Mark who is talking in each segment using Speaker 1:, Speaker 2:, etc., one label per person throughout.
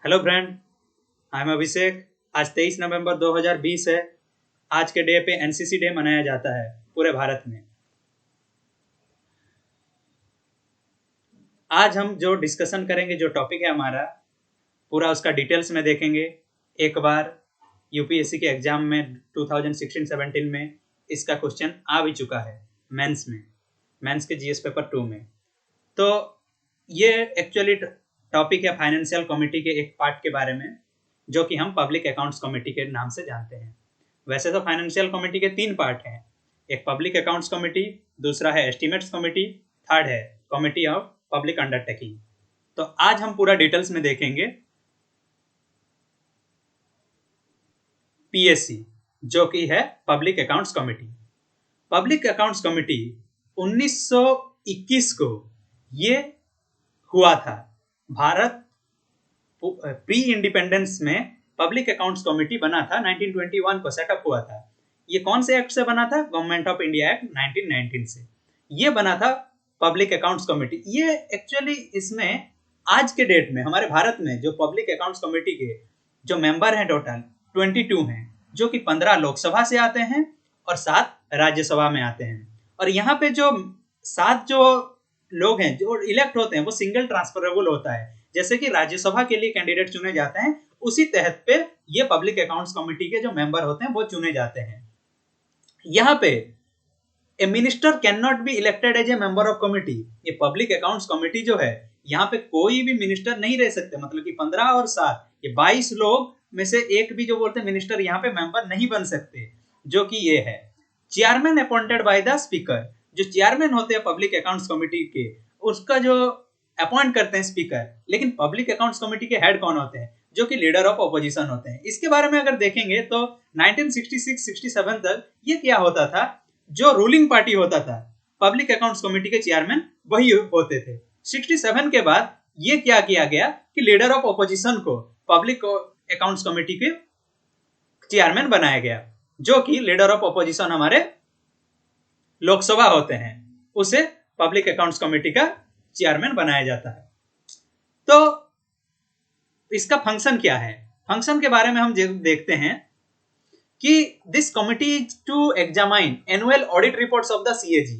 Speaker 1: Hello friend, I am अभिषेक। आज 23 नवंबर 2020 है। आज के डे पे एनसीसी डे मनाया जाता है पूरे भारत में। आज हम जो डिस्कशन करेंगे, जो टॉपिक है हमारा, पूरा उसका डिटेल्स में देखेंगे। एक बार यूपीएससी के एग्जाम में 2016-17 में इसका क्वेश्चन आ भी चुका है मेंस में, मेंस के जीएस पेपर 2 में। तो ये एक्चुअली टॉपिक है फाइनेंशियल कमेटी के एक पार्ट के बारे में, जो कि हम पब्लिक अकाउंट्स कमेटी के नाम से जानते हैं। वैसे तो फाइनेंशियल कमेटी के 3 पार्ट हैं। एक पब्लिक अकाउंट्स कमेटी, दूसरा है एस्टिमेट्स कमेटी, थर्ड है कमेटी ऑफ पब्लिक अंडरटेकिंग। तो आज हम पूरा डिटेल्स में देखेंगे। पीएससी जो कि है public accounts committee. Public accounts committee 1921 को ये हुआ था। भारत प्री इंडिपेंडेंस में पब्लिक अकाउंट्स कमेटी बना था। 1921 को सेटअप हुआ था। ये कौन से एक्ट से बना था? गवर्नमेंट ऑफ इंडिया एक्ट 1919 से ये बना था पब्लिक अकाउंट्स कमेटी। ये एक्चुअली इसमें आज के डेट में हमारे भारत में जो पब्लिक अकाउंट्स कमेटी के जो मेंबर हैं टोटल 22 हैं, जो कि 15 लोकसभा से आते हैं और 7 राज्यसभा में आते हैं। और यहाँ पे जो 7 जो लोग हैं जो इलेक्ट होते हैं वो सिंगल ट्रांसफरेबल होता है। जैसे कि राज्यसभा के लिए कैंडिडेट चुने जाते हैं, उसी तहत पे ये पब्लिक अकाउंट्स कमेटी के जो मेंबर होते हैं वो चुने जाते हैं। यहाँ पे a minister can not be elected as a member of committee. ये पब्लिक अकाउंट्स कमेटी जो है, यहाँ पे कोई भी मिनिस्टर नहीं रह सकते। मतलब कि 15 और 7 ये 22 लोग में से एक भी जो बोलते हैं मिनिस्टर यहाँ पे मेंबर नहीं बन सकते, जो कि ये है। Chairman appointed by the speaker. जो चेयरमैन होते हैं पब्लिक अकाउंट्स कमेटी के, उसका जो अपॉइंट करते हैं स्पीकर। लेकिन पब्लिक अकाउंट्स कमेटी के हेड कौन होते हैं? जो कि लीडर ऑफ ऑपोजिशन होते हैं। इसके बारे में अगर देखेंगे तो 1966-67 तक ये क्या होता था, जो रूलिंग पार्टी होता था पब्लिक अकाउंट्स कमेटी के चेयरमैन वही होते थे। 67 के बाद ये क्या किया गया कि लीडर ऑफ ऑपोजिशन को पब्लिक अकाउंट्स कमेटी के चेयरमैन बनाया गया, जो कि लीडर ऑफ ऑपोजिशन हमारे लोकसभा होते हैं, उसे पब्लिक अकाउंट्स कमेटी का चेयरमैन बनाया जाता है। तो इसका फंक्शन क्या है? फंक्शन के बारे में हम देखते हैं कि this committee to examine annual audit reports of the CAG.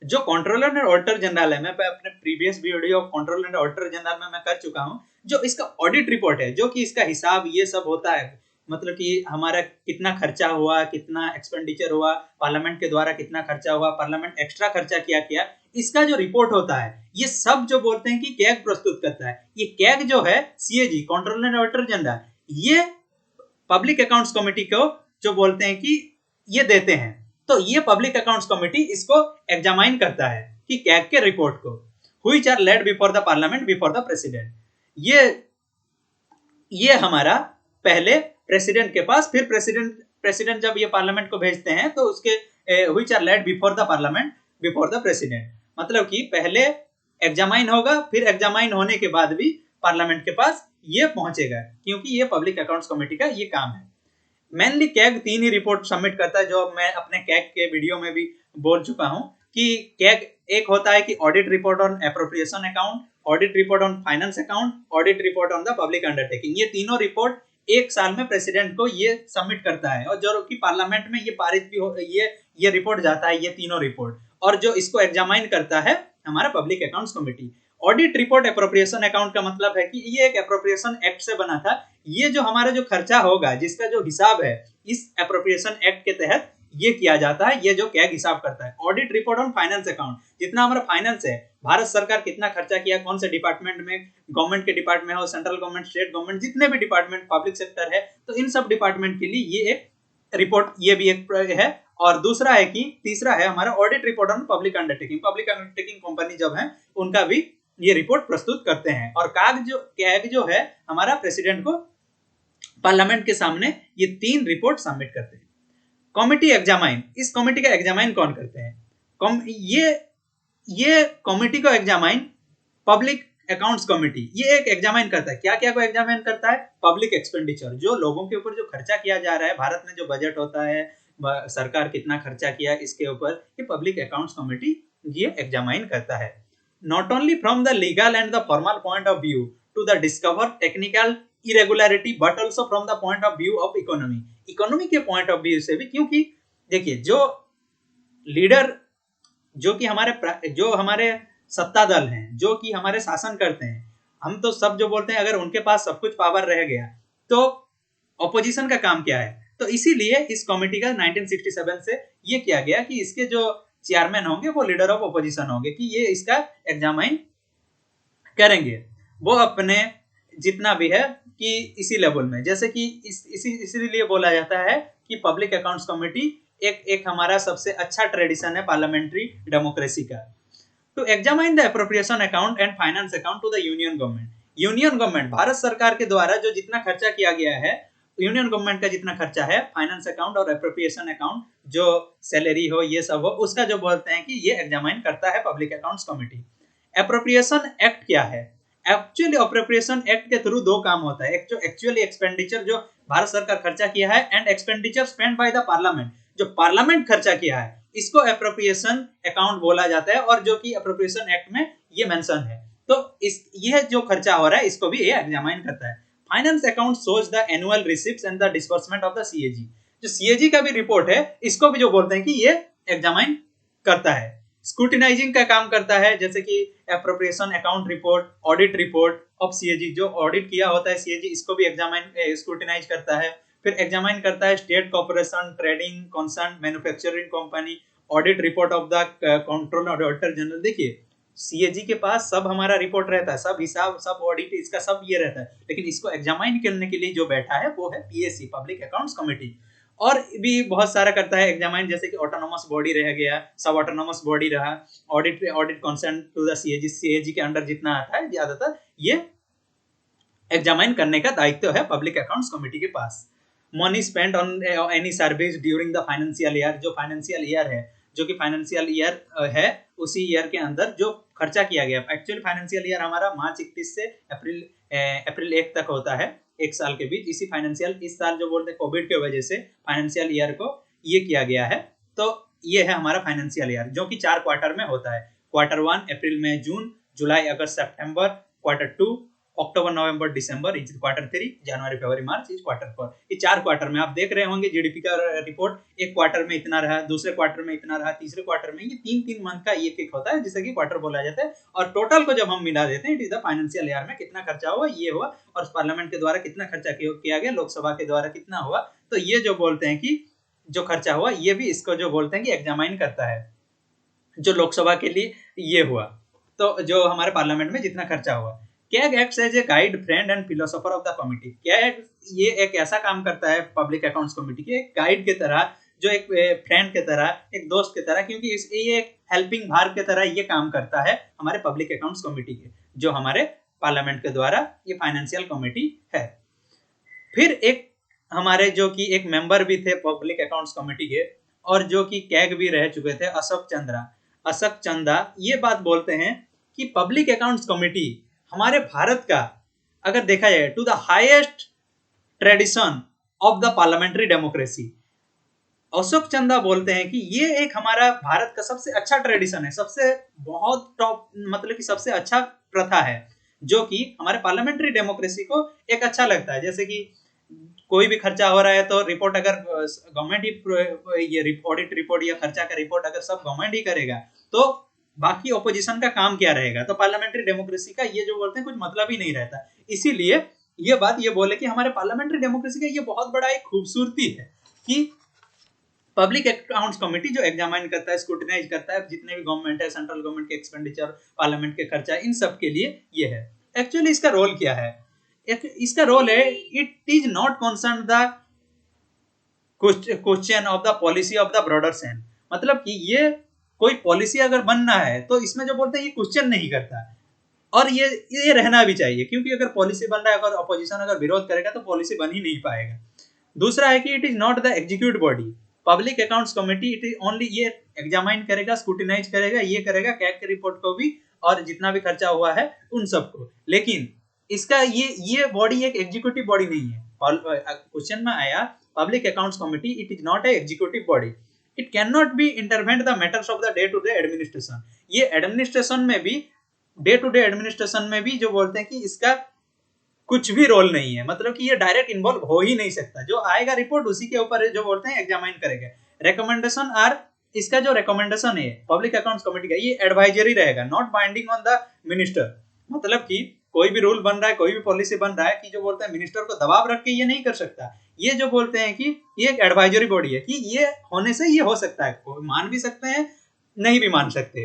Speaker 1: जो कंट्रोलर एंड ऑडिटर जनरल है, मैं अपने previous video controller and auditor general में मैं कर चुका हूं। जो इसका ऑडिट रिपोर्ट है, जो कि इसका हिसाब ये सब होता है, मतलब कि हमारा कितना खर्चा हुआ, कितना एक्सपेंडिचर हुआ, पार्लियामेंट के द्वारा कितना खर्चा हुआ, पार्लियामेंट एक्स्ट्रा खर्चा क्या किया, इसका जो रिपोर्ट होता है, ये सब जो बोलते हैं कि कैग प्रस्तुत करता है। ये कैग जो है CAG controller and auditor general, ये पब्लिक अकाउंट्स कमेटी को जो बोलते हैं कि ये देते हैं। तो ये पब्लिक अकाउंट्स कमेटी इसको एग्जामाइन करता है कि कैग के रिपोर्ट को, which are laid before the parliament before the president. ये हमारा पहले प्रेसिडेंट के पास, फिर प्रेसिडेंट जब ये पार्लियामेंट को भेजते हैं तो उसके which are laid before the parliament before the president. मतलब कि पहले एग्जामाइन होगा, फिर एग्जामाइन होने के बाद भी पार्लियामेंट के पास ये पहुंचेगा, क्योंकि ये पब्लिक अकाउंट्स कमेटी का ये काम है। मेनली कैग 3 ही रिपोर्ट सबमिट करता है, जो मैं अपने कैग के वीडियो में भी बोल चुका हूं कि कैग एक होता है कि audit report on appropriation account, audit report on finance account, audit report on the public undertaking. ये तीनों रिपोर्ट एक साल में प्रेसिडेंट को ये सबमिट करता है, और जो कि पार्लियामेंट में ये पारित भी हो, ये रिपोर्ट जाता है, ये तीनों रिपोर्ट। और जो इसको एग्जामाइन करता है हमारा public accounts committee. Audit report appropriation account का मतलब है कि ये एक एप्रोप्रिएशन एक्ट से बना था। ये जो हमारा जो खर्चा होगा, जिसका जो हिसाब है, इस एप्रोप्रिएशन एक्ट के तहत ये किया जाता है। ये जो कैग हिसाब करता है। Audit report on finance account, जितना हमारा फाइनेंस है, भारत सरकार कितना खर्चा किया, कौन से डिपार्टमेंट में, गवर्नमेंट के डिपार्टमेंट हो, सेंट्रल गवर्नमेंट, स्टेट गवर्नमेंट, जितने भी डिपार्टमेंट पब्लिक सेक्टर है, तो इन सब डिपार्टमेंट के लिए ये एक रिपोर्ट, ये भी एक है। और दूसरा है कि तीसरा है हमारा audit report on public undertaking. Public undertaking company जब है, उनका भी ये रिपोर्ट प्रस्तुत करते हैं। और कैग जो है हमारा प्रेसिडेंट को पार्लियामेंट के सामने ये 3 रिपोर्ट सबमिट करते हैं। कमिटी एग्जामाइन, इस कमिटी का एग्जामाइन कौन करते हैं? ये कमिटी को एग्जामाइन पब्लिक अकाउंट्स कमिटी ये एक एग्जामाइन करता है। क्या क्या को एग्जामाइन करता है? पब्लिक एक्सपेंडिचर, जो लोगों के ऊपर जो खर्चा किया जा रहा है, भारत में जो बजट होता है, सरकार कितना खर्चा किया, इसके ऊपर ये पब्लिक अकाउंट्स कमिटी ये एग्जामाइन करता है। Not only from the legal and the formal point of view to the discover technical irregularity but also from the point of view of economy. Economy के पॉइंट ऑफ व्यू से भी, क्योंकि देखिए जो leader जो कि हमारे सत्ता दल हैं, जो कि हमारे शासन करते हैं, हम तो सब जो बोलते हैं अगर उनके पास सब कुछ पावर रह गया तो ऑपोजिशन का काम क्या है। तो इसीलिए इस कमेटी का 1967 से ये किया गया कि इसके जो चेयरमैन होंगे वो लीडर ऑफ ऑपोजिशन होंगे, कि ये इसका एग्जामाइन करेंगे वो अपने जितना भी है कि इसी लेवल में, जैसे कि इसीलिए बोला जाता है कि पब्लिक अकाउंट्स कमेटी एक हमारा सबसे अच्छा ट्रेडिशन है पार्लियामेंट्री डेमोक्रेसी का। To examine the appropriation account and finance account to the union government. Union government Bharat सरकार के द्वारा जो जितना खर्चा किया गया है, यूनियन गवर्नमेंट का जितना खर्चा है फाइनेंस अकाउंट और एप्रोप्रिएशन अकाउंट, जो सैलरी हो ये सब हो, उसका जो बोलते हैं कि ये एग्जामाइन करता है public accounts committee. Appropriation act क्या है? एक्चुअली अप्रोप्रिएशन एक्ट के थ्रू दो काम होता है, एक जो एक्चुअली एक्सपेंडिचर जो भारत सरकार खर्चा किया है and expenditure spend by the parliament, जो पार्लियामेंट खर्चा किया है, इसको एप्रोप्रिएशन अकाउंट बोला जाता है और जो कि एप्रोप्रिएशन एक्ट में ये मेंशन है। तो ये जो खर्चा हो रहा है इसको भी ये एग्जामाइन करता है। Finance account shows the annual receipts and the disbursement of the CAG. जो सीएजी का भी रिपोर्ट है इसको भी जो बोलते हैं कि ये एग्जामाइन करता है। स्क्रूटिनाइजिंग का काम करता है, जैसे कि appropriation account report, audit report of CAG, जो ऑडिट किया होता है सीएजी, इसको भी एग्जामाइन स्क्रूटिनाइज करता है। फिर एग्जामाइन करता है state corporation, trading concern, manufacturing company, audit report of the controller auditor general. देखिए सीएजी के पास सब हमारा रिपोर्ट रहता है, सब हिसाब, सब ऑडिट, इसका सब ये रहता है, लेकिन इसको एग्जामाइन करने के लिए जो बैठा है वो है पीएसी, पब्लिक अकाउंट्स कमेटी। और भी बहुत सारा करता है एग्जामाइन, जैसे कि ऑटोनोमस बॉडी रह गया, सब ऑटोनोमस बॉडी रहा, audit concern to the CAG, CAG के अंडर जितना आता है ज्यादातर ये एग्जामाइन करने का दायित्व है पब्लिक अकाउंट्स कमेटी के पास। Money spend on any service during the financial year, जो फाइनेंशियल ईयर है, जो कि फाइनेंशियल ईयर है उसी ईयर के अंदर जो खर्चा किया गया। एक्चुअली फाइनेंशियल ईयर हमारा मार्च 31 से अप्रैल 1 तक होता है, एक साल के बीच। इसी फाइनेंशियल, इस साल जो बोलते हैं कोविड की वजह से फाइनेंशियल ईयर को ये किया गया है। तो ये है हमारा फाइनेंशियल ईयर, जो कि 4 क्वार्टर में होता है। क्वार्टर 1 अप्रैल, मई, जून, जुलाई, अगस्त, सितंबर, क्वार्टर 2 अक्टूबर, नवंबर, दिसंबर, इज क्वार्टर 3, जनवरी, फरवरी, मार्च, इज क्वार्टर 4। ये 4 क्वार्टर में आप देख रहे होंगे जीडीपी का रिपोर्ट, एक क्वार्टर में इतना रहा, दूसरे क्वार्टर में इतना रहा, तीसरे क्वार्टर में, ये 3-3 मंथ का एक होता है जिसे कि क्वार्टर बोला जाता है। और टोटल को जब हम मिला देते हैं, it is the financial year में कितना खर्चा हुआ, ये हुआ, और पार्लियामेंट के द्वारा कितना खर्चा किया गया, लोकसभा के द्वारा कितना हुआ। तो ये जो बोलते हैं कि जो खर्चा हुआ, ये भी इसको जो बोलते हैं कि एग्जामाइन करता है। जो लोकसभा के लिए ये हुआ, तो जो हमारे पार्लियामेंट में जितना खर्चा हुआ। CAG acts as a guide, friend and philosopher of the committee. CAG ये एक ऐसा काम करता है पब्लिक अकाउंट्स कमिटी के, एक गाइड के तरह, जो एक फ्रेंड के तरह, एक दोस्त के तरह, क्योंकि ये एक हेल्पिंग भार के तरह ये काम करता है हमारे पब्लिक अकाउंट्स कमिटी के, जो हमारे पार्लियामेंट के द्वारा ये फाइनेंशियल कमिटी है। फिर एक हमारे जो कि एक मेंबर भी थे पब्लिक अकाउंट्स कमिटी के, और जो कि कैग भी रह चुके थे, अशोक चंदा, ये बात बोलते हैं कि पब्लिक अकाउंट्स कमिटी हमारे भारत का अगर देखा जाए to the highest tradition of the parliamentary democracy. Ashok Chanda बोलते हैं कि ये एक हमारा भारत का सबसे अच्छा ट्रेडिशन है, सबसे बहुत टॉप, मतलब कि सबसे अच्छा प्रथा है, जो कि हमारे पार्लियामेंट्री डेमोक्रेसी को एक अच्छा लगता है। जैसे कि कोई भी खर्चा हो रहा है तो रिपोर्ट अगर गवर्नमेंट ही, ये ऑडिट रिपोर्ट या खर्चा का रिपोर्ट अगर सब गवर्नमेंट ही करेगा तो बाकी ऑपोजिशन का काम क्या रहेगा। तो पार्लियामेंट्री डेमोक्रेसी का ये जो बोलते हैं कुछ मतलब ही नहीं रहता। इसीलिए ये बात ये बोले कि हमारे पार्लियामेंट्री डेमोक्रेसी का ये बहुत बड़ा एक खूबसूरती है कि पब्लिक अकाउंट्स कमेटी जो एग्जामाइन करता है, स्क्रूटिनाइज करता है जितने भी गवर्नमेंट है, सेंट्रल गवर्नमेंट के एक्सपेंडिचर, पार्लियामेंट के खर्चा, इन सब के लिए ये है। एक्चुअली इसका रोल क्या है? इसका रोल है, it is not concern the question of the policy of the broader sense. मतलब कि ये कोई पॉलिसी अगर बनना है तो इसमें जो बोलते हैं ये क्वेश्चन नहीं करता, और ये रहना भी चाहिए, क्योंकि अगर पॉलिसी बन रहा है, अगर ऑपोजिशन अगर विरोध करेगा तो पॉलिसी बन ही नहीं पाएगा। दूसरा है कि it is not the executive body. Public accounts committee it is only, ये एग्जामाइन करेगा, स्क्रूटिनाइज करेगा, ये करेगा कैग के रिपोर्ट को भी और जितना भी खर्चा हुआ है उन सबको। लेकिन इसका ये बॉडी एक एग्जीक्यूटिव बॉडी नहीं है। क्वेश्चन में आया public accounts committee, it is not a executive body, it can not be intervened the matters of the day to day administration. ये एडमिनिस्ट्रेशन में भी, डे टू डे एडमिनिस्ट्रेशन में भी जो बोलते हैं कि इसका कुछ भी रोल नहीं है, मतलब कि ये डायरेक्ट इन्वॉल्व हो ही नहीं सकता। जो आएगा रिपोर्ट उसी के ऊपर जो बोलते हैं एग्जामाइन करेंगे। रिकमेंडेशन आर, इसका जो रिकमेंडेशन है पब्लिक अकाउंट्स कमेटी का, ये एडवाइजरी रहेगा, not binding on the minister. मतलब कि कोई भी रूल बन रहा है, कोई भी पॉलिसी बन रहा है कि जो बोलते हैं मिनिस्टर को दबाव रख के ये नहीं कर सकता। ये जो बोलते हैं कि ये एक एडवाइजरी बॉडी है कि ये होने से ये हो सकता है, मान भी सकते हैं नहीं भी मान सकते,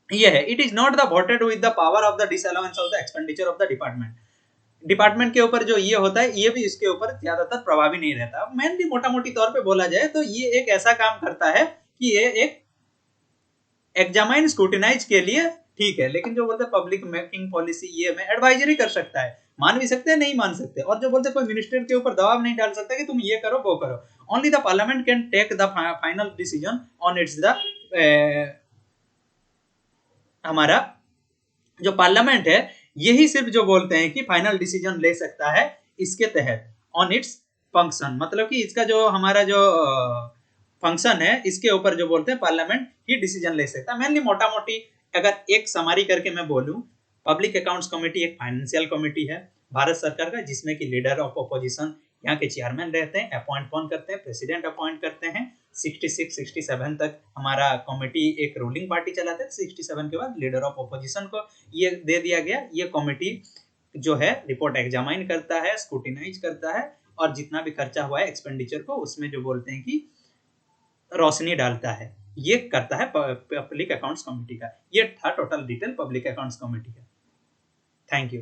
Speaker 1: ये है। It is not the voted with the power of the disallowance of the expenditure of the department. Department के ऊपर जो ये होता है ये भी इसके ऊपर ज्यादातर प्रभावी नहीं रहता। मेनली मोटा मोटी तौर पे बोला जाए तो ये एक ऐसा काम करता है कि ये एक एग्जामाइन स्क्रूटिनाइज के लिए ठीक है, लेकिन जो बोलते हैं पब्लिक मेकिंग पॉलिसी ये में एडवाइजरी कर सकता है, मान भी सकते हैं नहीं मान सकते। और जो बोलते हैं कोई मिनिस्टर के ऊपर दबाव नहीं डाल सकता कि तुम ये करो वो करो। Only the parliament can take the final decision on it's the, हमारा जो पार्लियामेंट है यही सिर्फ जो बोलते हैं कि फाइनल डिसीजन ले सकता है इसके तहत ऑन इट्स फंक्शन। मतलब कि इसका जो हमारा जो फंक्शन है इसके ऊपर जो बोलते हैं पार्लियामेंट ही डिसीजन ले सकता है। मेनली मोटा मोटी अगर एक समरी करके मैं बोलूं, पब्लिक अकाउंट्स कमेटी एक फाइनेंशियल कमेटी है भारत सरकार का, जिसमें कि लीडर ऑफ अपोजिशन यहाँ के चेयरमैन रहते हैं, अपॉइंट कौन करते हैं, प्रेसिडेंट अपॉइंट करते हैं। 66-67 तक हमारा कमेटी एक रूलिंग पार्टी चलाते हैं, 67 के बाद लीडर ऑफ अपोजिशन को ये दे दिया गया। ये कमेटी जो है रिपोर्ट एग्जामाइन करता है, स्क्रूटिनाइज करता है, और जितना भी खर्चा हुआ है एक्सपेंडिचर को उसमें जो बोलते हैं कि रोशनी डालता है, ये करता है पब्लिक अकाउंट्स कमेटी का। ये था total detail public accounts committee का। Thank you.